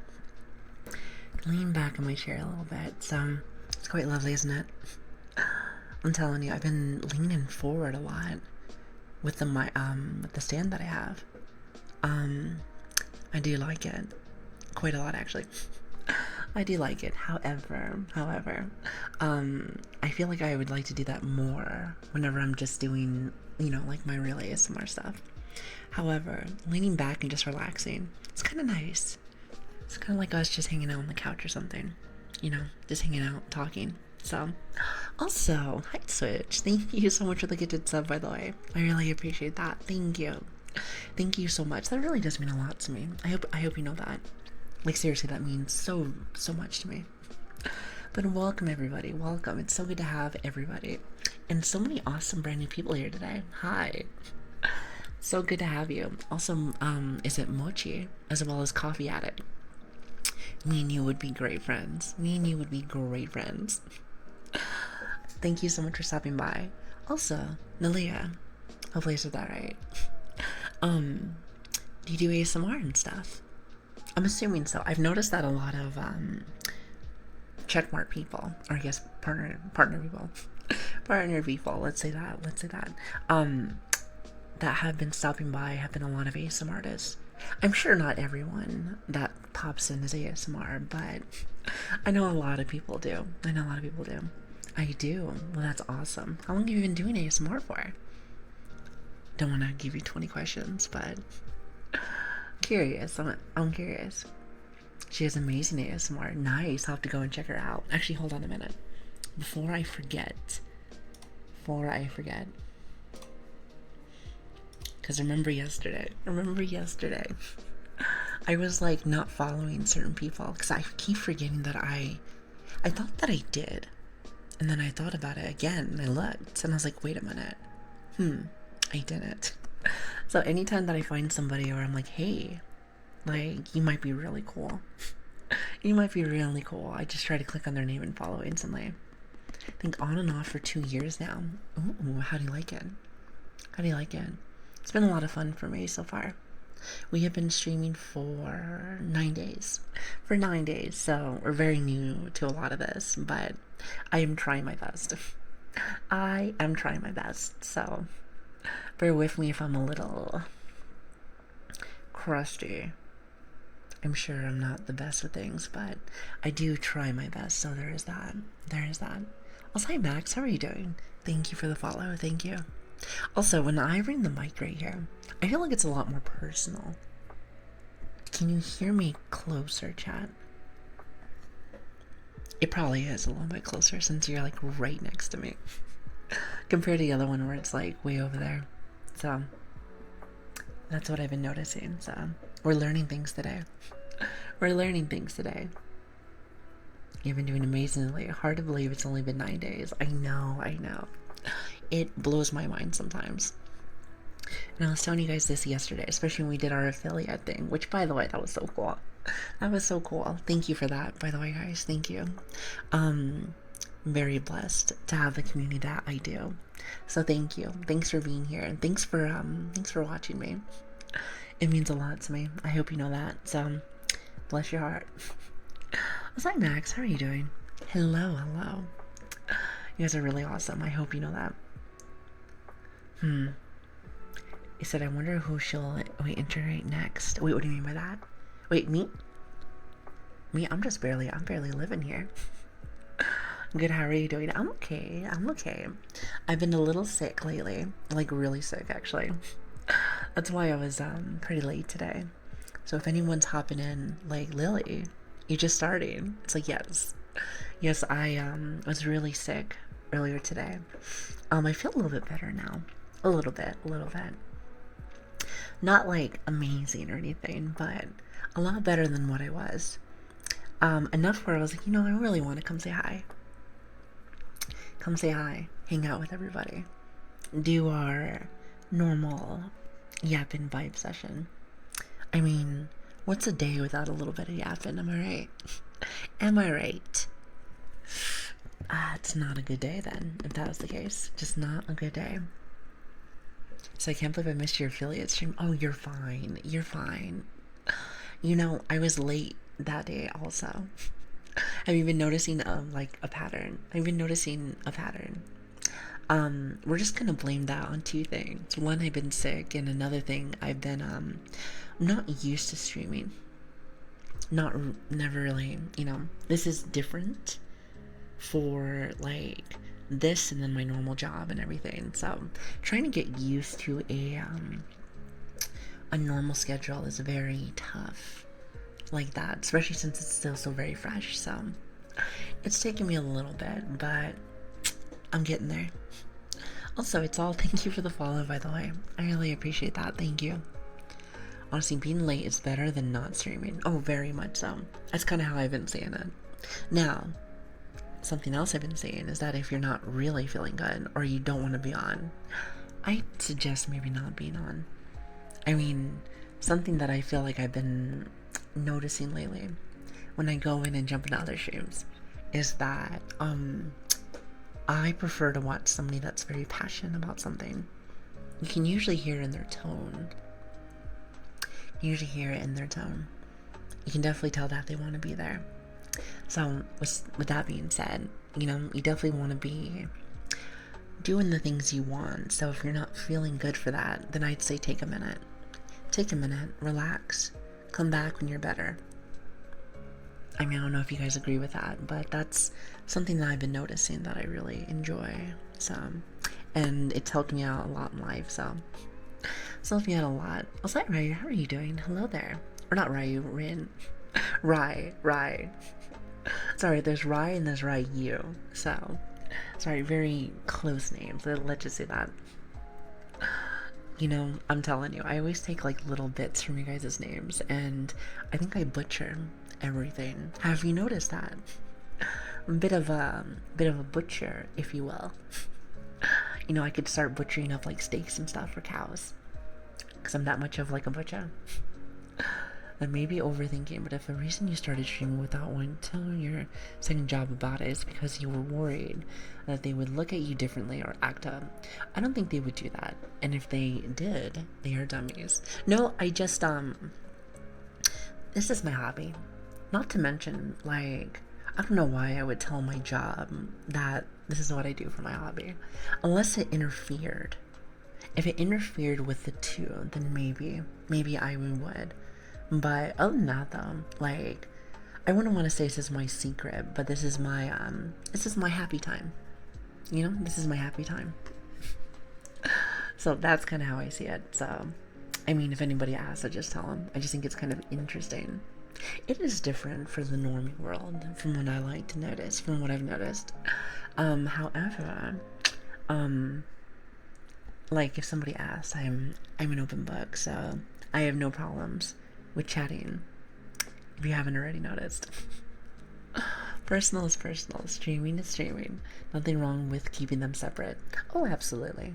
Lean back on my chair a little bit. So, it's quite lovely, isn't it? I'm telling you, I've been leaning forward a lot with the stand that I have. I do like it. Quite a lot, actually. I do like it. However, I feel like I would like to do that more whenever I'm just doing, you know, like my real ASMR stuff. However, leaning back and just relaxing, it's kind of nice. It's kind of like us just hanging out on the couch or something, you know, just hanging out, talking. So, also, hi Switch. Thank you so much for the gifted sub, by the way. I really appreciate that. Thank you. Thank you so much. That really does mean a lot to me. I hope you know that. Like, seriously, that means so much to me. But welcome, everybody. Welcome. It's so good to have everybody. And so many awesome brand new people here today. Hi. So good to have you. Also, is it Mochi, as well as Coffee Addict? Me and you would be great friends. Thank you so much for stopping by. Also, Lilia. Hopefully I said that right. Do you do ASMR and stuff? I'm assuming so. I've noticed that a lot of checkmark people, or I guess partner people, let's say that, that have been stopping by have been a lot of ASMR artists. I'm sure not everyone that pops in is ASMR, but I know a lot of people do. I do. Well, that's awesome. How long have you been doing ASMR for? Don't want to give you 20 questions, but curious. I'm curious. She has amazing ASMR. Nice. I'll have to go and check her out. Actually, hold on a minute. Before I forget. Because remember yesterday. I was like not following certain people. Because I keep forgetting that I thought that I did. And then I thought about it again. And I looked. And I was like, wait a minute. I didn't. So anytime that I find somebody or I'm like, hey, like, you might be really cool. You might be really cool. I just try to click on their name and follow instantly. I think on and off for 2 years now. Ooh, how do you like it? How do you like it? It's been a lot of fun for me so far. We have been streaming for 9 days. For 9 days, so we're very new to a lot of this, but I am trying my best. I am trying my best, so bear with me if I'm a little crusty. I'm sure I'm not the best with things, but I do try my best, so there is that. There is that. Also, hi Max, how are you doing? Thank you for the follow, thank you. Also, when I ring the mic right here, I feel like it's a lot more personal. Can you hear me closer, chat? It probably is a little bit closer since you're like right next to me. Compared to the other one where it's like way over there. So, that's what I've been noticing, so we're learning things today. We're learning things today. You've been doing amazingly. Hard to believe it's only been 9 days. I know. It blows my mind sometimes. And I was telling you guys this yesterday, especially when we did our affiliate thing, which, by the way, that was so cool. That was so cool. Thank you for that, by the way, guys. Thank you. I'm very blessed to have the community that I do. So thank you. Thanks for being here, and thanks for watching me. It means a lot to me. I hope you know that. So, bless your heart. What's up, Max? How are you doing? Hello. You guys are really awesome. I hope you know that. He said, I wonder who she'll integrate next. Wait, what do you mean by that? Wait, me? I'm barely living here. Good, how are you doing? I'm okay. I've been a little sick lately. Like, really sick, actually. That's why I was pretty late today. So if anyone's hopping in, like, Lili, you're just starting. It's like, yes, I was really sick earlier today. I feel a little bit better now. A little bit. Not like amazing or anything, but a lot better than what I was. Enough where I was like, I really want to come say hi. Come say hi, hang out with everybody, do our normal yapping vibe session. I mean, what's a day without a little bit of yapping? Am I right? Am I right? It's not a good day then, if that was the case. Just not a good day. So I can't believe I missed your affiliate stream. Oh, you're fine. I was late that day also. Have you been noticing like a pattern? We're just gonna blame that on 2 things. One, I've been sick, and another thing, I've been not used to streaming. Never really, this is different for like this and then my normal job and everything. So trying to get used to a normal schedule is very tough. Like that, especially since it's still so very fresh. So it's taken me a little bit, but I'm getting there. Also, thank you for the follow, by the way. I really appreciate that. Thank you. Honestly, being late is better than not streaming. Oh, very much so. That's kind of how I've been saying it. Now, something else I've been saying is that if you're not really feeling good or you don't want to be on, I suggest maybe not being on. I mean, something that I feel like I've been noticing lately when I go in and jump into other streams is that I prefer to watch somebody that's very passionate about something. You can usually hear it in their tone. You can definitely tell that they want to be there. So with that being said, you definitely want to be doing the things you want. So if you're not feeling good for that, then I'd say take a minute, relax, come back when you're better. I mean, I don't know if you guys agree with that, but that's something that I've been noticing that I really enjoy. So, and it's helped me out a lot in life. So it's helped me out a lot. I was like, Ryu, how are you doing? Hello there. Or not Ryu, Rin. Right. Sorry, there's Rye and there's Ryu. So, sorry, very close names. Let's just say that. You know, I'm telling you, I always take like little bits from you guys' names, and I think I butcher everything. Have you noticed that? A bit of a butcher, if you will. You know, I could start butchering up like steaks and stuff for cows, because I'm that much of like a butcher. And maybe overthinking, but if the reason you started streaming without wanting to tell your second job about it is because you were worried that they would look at you differently or act up, I don't think they would do that. And if they did, they are dummies. No, I just, this is my hobby. Not to mention, like, I don't know why I would tell my job that this is what I do for my hobby. Unless it interfered. If it interfered with the two, then maybe I would. But other than that, though, like, I wouldn't want to say this is my secret, but this is my happy time. You know, this is my happy time. So that's kind of how I see it. So, I mean, if anybody asks, I just tell them. I just think it's kind of interesting. It is different for the normie world from what I like to notice, from what I've noticed. However, like if somebody asks, I'm an open book, so I have no problems with chatting, if you haven't already noticed. Personal is personal, streaming is streaming. Nothing wrong with keeping them separate. Oh, absolutely.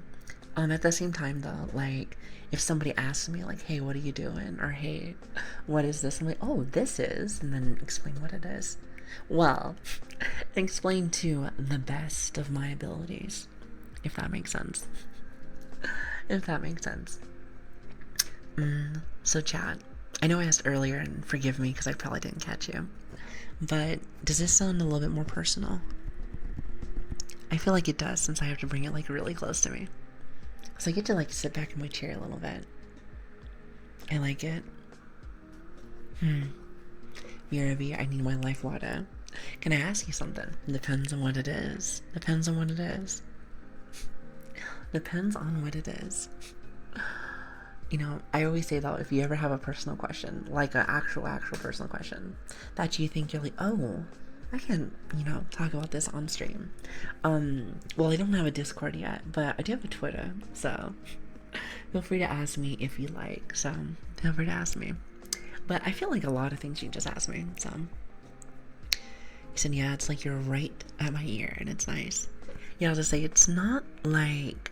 At the same time though, like if somebody asks me like, hey, what are you doing? Or hey, what is this? I'm like, oh, this is, and then explain what it is. Well, explain to the best of my abilities, if that makes sense. If that makes sense. So chat. I know I asked earlier, and forgive me because I probably didn't catch you, but does this sound a little bit more personal? I feel like it does, since I have to bring it like really close to me. So I get to like sit back in my chair a little bit. I like it. BRB, I need my life water. Can I ask you something? Depends on what it is. Depends on what it is. Depends on what it is. You know, I always say though, if you ever have a personal question, like an actual personal question, that you think you're like, oh, I can, you know, talk about this on stream. Well, I don't have a Discord yet, but I do have a Twitter, so feel free to ask me if you like. So feel free to ask me. But I feel like a lot of things you can just ask me. So he said, yeah, it's like you're right at my ear, and it's nice. Yeah, I'll just say it's not like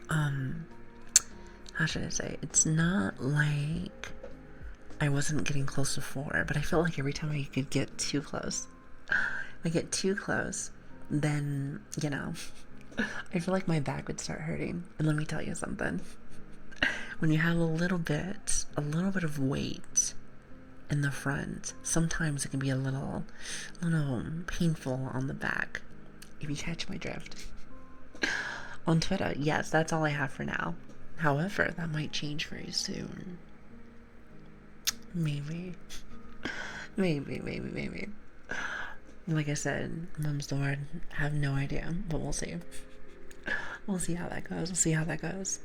how should I say? It's not like I wasn't getting close before, but I felt like every time I could get too close, then, you know, I feel like my back would start hurting. And let me tell you something. When you have a little bit of weight in the front, sometimes it can be a little painful on the back, if you catch my drift. On Twitter, yes, that's all I have for now. However, that might change very soon. Maybe. Like I said, mum's the word. I have no idea, but we'll see. We'll see how that goes.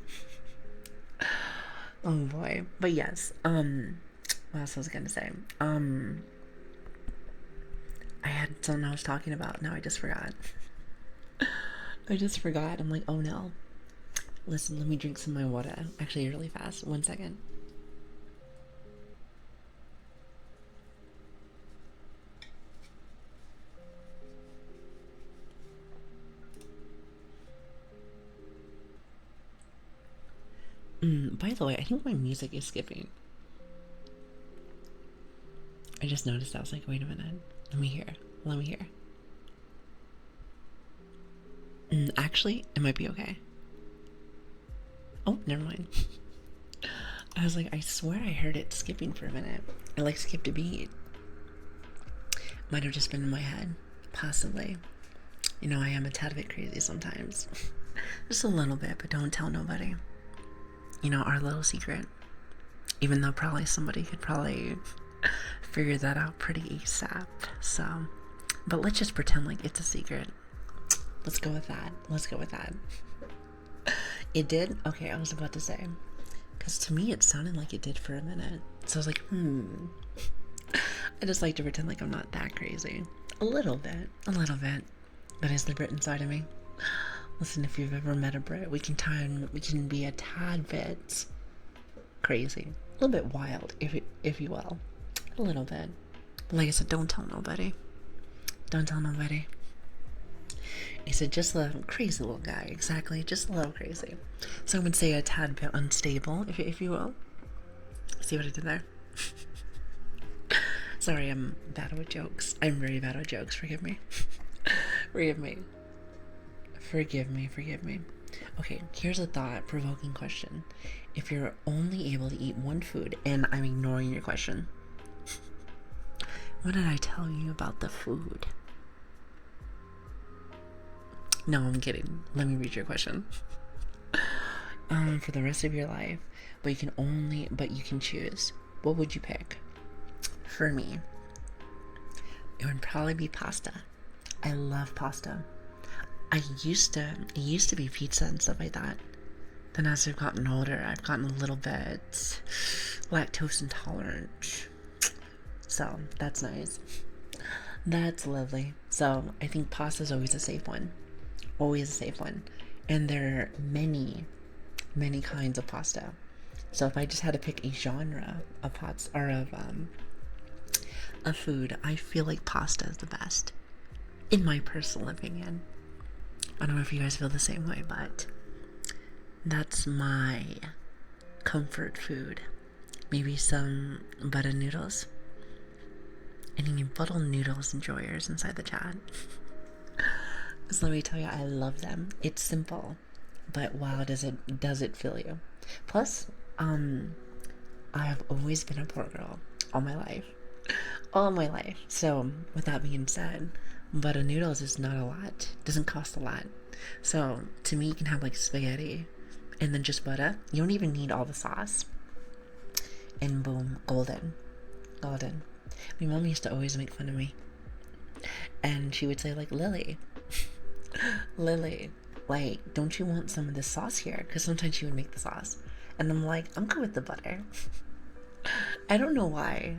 Oh boy. But yes, what else was I gonna say? I had something I was talking about. Now I just forgot. I'm like, oh no. Listen, let me drink some of my water. Actually, really fast. 1 second. By the way, I think my music is skipping. I just noticed. I was like, wait a minute. Let me hear. Actually, it might be okay. Oh, never mind. I was like, I swear I heard it skipping for a minute. It like skipped a beat. Might have just been in my head. Possibly. You know, I am a tad bit crazy sometimes. Just a little bit, but don't tell nobody. You know, our little secret. Even though probably somebody could probably figure that out pretty ASAP. So, but let's just pretend like it's a secret. Let's go with that. It did? Okay, I was about to say. Because to me, it sounded like it did for a minute. So I was like, I just like to pretend like I'm not that crazy. A little bit. A little bit. That is the Brit inside of me. Listen, if you've ever met a Brit, we can be a tad bit crazy. A little bit wild, if you will. A little bit. But like I said, don't tell nobody. Don't tell nobody. He said, just a crazy little guy. Exactly, just a little crazy. Some would say a tad bit unstable, if you will. See what I did there? Sorry, I'm bad with jokes. I'm very bad with jokes. Forgive me. Forgive me. Forgive me. Forgive me. Okay, here's a thought-provoking question. If you're only able to eat one food, and I'm ignoring your question, what did I tell you about the food? No, I'm kidding. Let me read your question. For the rest of your life, but you can choose. What would you pick? For me, it would probably be pasta. I love pasta. It used to be pizza and stuff like that. Then as I've gotten older, I've gotten a little bit lactose intolerant. So that's nice. That's lovely. So I think pasta is always a safe one. Always a safe one. And there are many kinds of pasta. So if I just had to pick a genre of pots or of a food, I feel like pasta is the best, in my personal opinion. I don't know if you guys feel the same way, but that's my comfort food. Maybe some butter noodles. Any butter noodles enjoyers inside the chat? So let me tell you, I love them. It's simple, but wow, does it fill you? Plus, I have always been a poor girl all my life. All my life. So, with that being said, butter noodles is not a lot. Doesn't cost a lot. So, to me, you can have like spaghetti and then just butter. You don't even need all the sauce. And boom, golden. Golden. My mom used to always make fun of me. And she would say like, Lili, like, don't you want some of this sauce here? Because sometimes she would make the sauce. And I'm like, I'm good with the butter. I don't know why.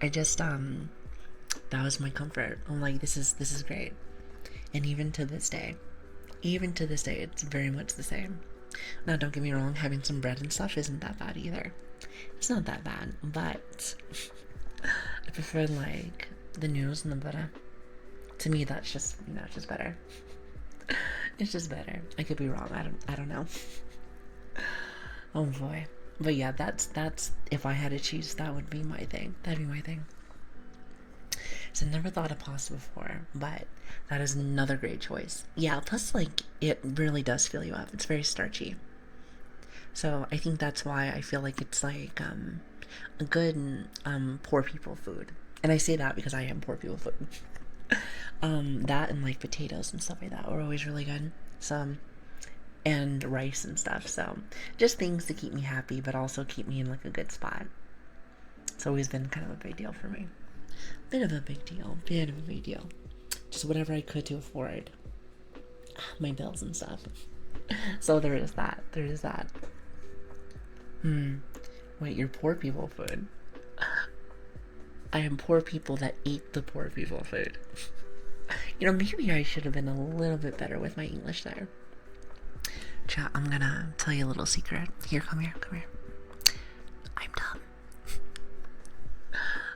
I just, that was my comfort. I'm like, this is great. And even to this day, it's very much the same. Now, don't get me wrong, having some bread and stuff isn't that bad either. It's not that bad, but I prefer like the noodles and the butter. To me, that's just, it's just better. It's just better. I could be wrong. I don't know. Oh boy. But yeah, that's if I had to choose, that would be my thing. That'd be my thing. So I never thought of pasta before, but that is another great choice. Yeah, plus like it really does fill you up. It's very starchy. So I think that's why I feel like it's like a good poor people food. And I say that because I am poor people food. That and like potatoes and stuff like that were always really good. So, and rice and stuff. So just things to keep me happy, but also keep me in like a good spot. It's always been kind of a big deal for me. Bit of a big deal. Just whatever I could to afford my bills and stuff. So there is that. Wait, you're poor people food. I am poor people that eat the poor people food. Maybe I should have been a little bit better with my English there. Chat, I'm gonna tell you a little secret. Here, come here. I'm dumb.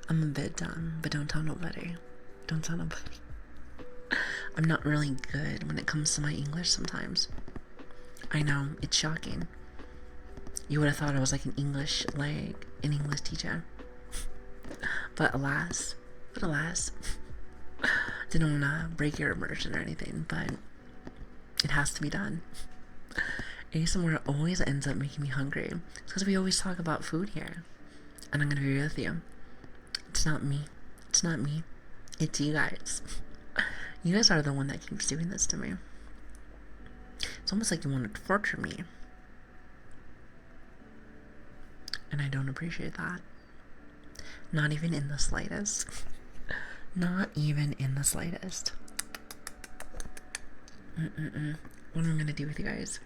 I'm a bit dumb, but don't tell nobody. I'm not really good when it comes to my English sometimes. I know, it's shocking. You would have thought I was like an English teacher. But alas, didn't want to break your immersion or anything, but it has to be done. ASMR always ends up making me hungry. It's because we always talk about food here. And I'm going to be real with you. It's not me. It's you guys. You guys are the one that keeps doing this to me. It's almost like you want to torture me. And I don't appreciate that. Not even in the slightest. Not even in the slightest. What am I gonna do with you guys?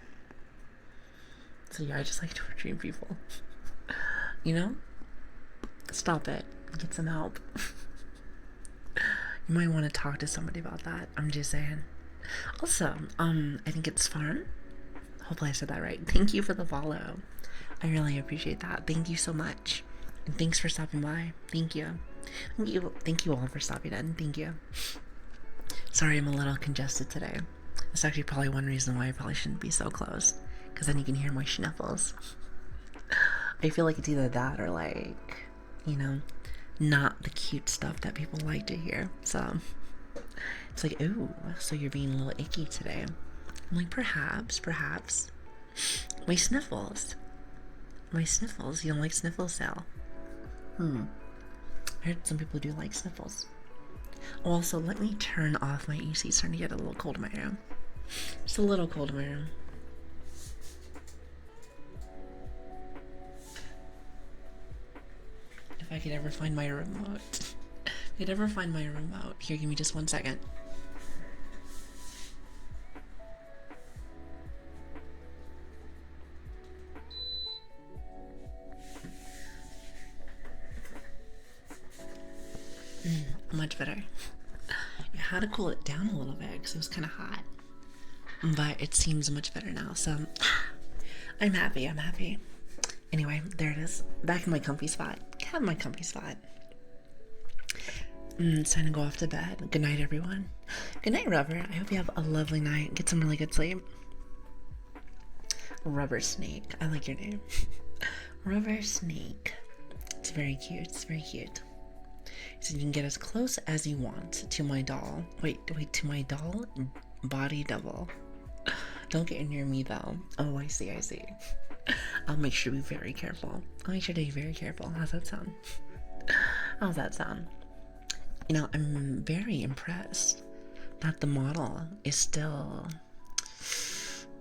So yeah, I just like torturing people. Stop it. Get some help. You might want to talk to somebody about that. I'm just saying. Also, I think it's fun. Hopefully I said that right. Thank you for the follow. I really appreciate that. Thank you so much. And thanks for stopping by. Thank you. Thank you all for stopping in. Thank you. Sorry, I'm a little congested today. That's actually probably one reason why I probably shouldn't be so close. Because then you can hear my sniffles. I feel like it's either that or like, you know, not the cute stuff that people like to hear. So it's like, ooh, so you're being a little icky today. I'm like, perhaps. My sniffles. You don't like sniffles, Sal? I heard some people do like sniffles. Also, let me turn off my AC. It's starting to get a little cold in my room. Just a little cold in my room. If I could ever find my remote. Here, give me just 1 second. Much better. I had to cool it down a little bit because it was kind of hot. But it seems much better now, so I'm happy. Anyway, there it is. Back in my comfy spot. It's time to go off to bed. Good night, everyone. Good night, Rubber. I hope you have a lovely night. Get some really good sleep. Rubber Snake. I like your name. Rubber Snake. It's very cute. So you can get as close as you want to my doll. Wait, to my doll? Body double. Don't get near me though. Oh, I see. I'll make sure to be very careful. How's that sound? You know, I'm very impressed that the model is still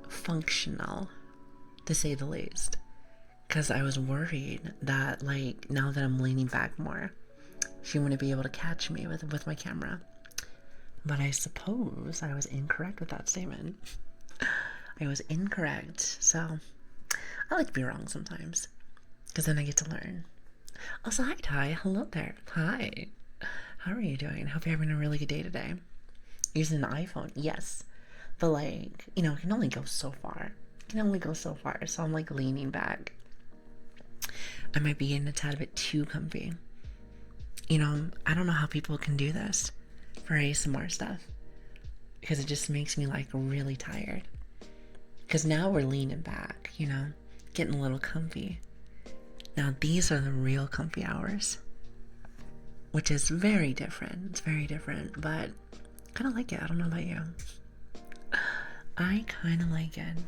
functional, to say the least. Because I was worried that, like, now that I'm leaning back more, she wouldn't be able to catch me with my camera. But I suppose I was incorrect with that statement. I was incorrect. So, I like to be wrong sometimes. Because then I get to learn. Also, hi, Ty. Hello there. Hi. How are you doing? Hope you're having a really good day today. Using an iPhone. Yes. But, like, you know, it can only go so far. So I'm, like, leaning back. I might be getting a tad bit too comfy. You know, I don't know how people can do this for ASMR stuff. Because it just makes me, like, really tired. Because now we're leaning back, you know, getting a little comfy. Now, these are the real comfy hours. Which is very different. It's very different, but I kind of like it. I don't know about you. I kind of like it.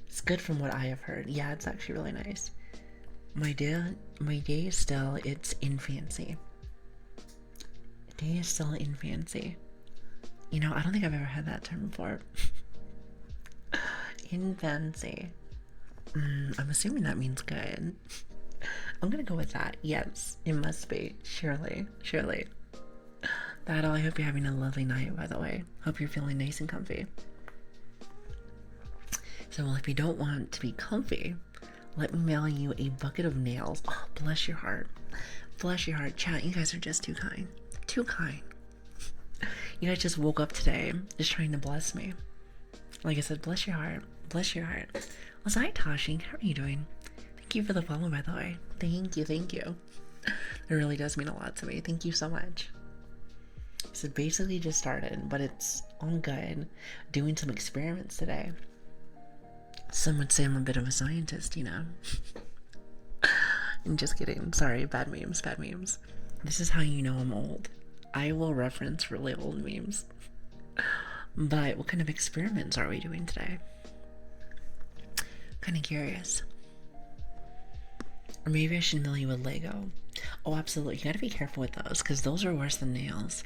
It's good from what I have heard. Yeah, it's actually really nice. My day is still, it's infancy. Day is still infancy. You know, I don't think I've ever had that term before. Infancy. I'm assuming that means good. I'm gonna go with that. Yes, it must be. Surely. That all. I hope you're having a lovely night, by the way. Hope you're feeling nice and comfy. So, well, if you don't want to be comfy, let me mail you a bucket of nails. Oh, bless your heart. Chat, you guys are just too kind. You guys just woke up today, just trying to bless me. Like I said, bless your heart. Also, hi, Tashi. How are you doing? Thank you for the follow, by the way. Thank you. It really does mean a lot to me. Thank you so much. So basically just started, but it's all good. Doing some experiments today. Some would say I'm a bit of a scientist, you know. I'm just kidding. Sorry, bad memes. This is how you know I'm old. I will reference really old memes. But what kind of experiments are we doing today? Kind of curious. Or maybe I should mail you a Lego. Oh, absolutely. You gotta be careful with those, because those are worse than nails.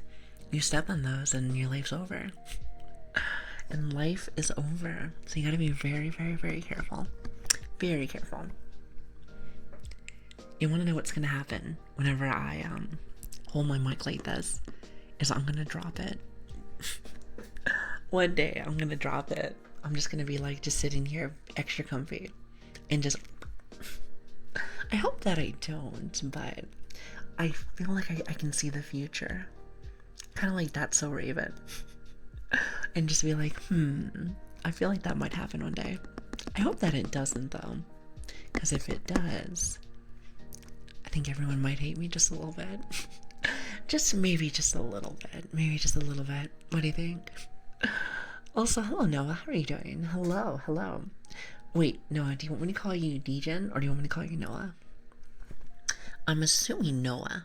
You step on those and your life's over. And life is over. So you gotta be very careful. Very careful. You wanna know what's gonna happen whenever I hold my mic like this? Is I'm gonna drop it. One day I'm gonna drop it. I'm just gonna be like just sitting here extra comfy and just I hope that I don't, but I feel like I can see the future. Kind of like That's So Raven. And just be like, I feel like that might happen one day. I hope that it doesn't, though. Because if it does, I think everyone might hate me just a little bit. Just maybe just a little bit. Maybe just a little bit. What do you think? Also, hello, Noah. How are you doing? Hello, hello. Wait, Noah, do you want me to call you Degen or do you want me to call you Noah? I'm assuming Noah.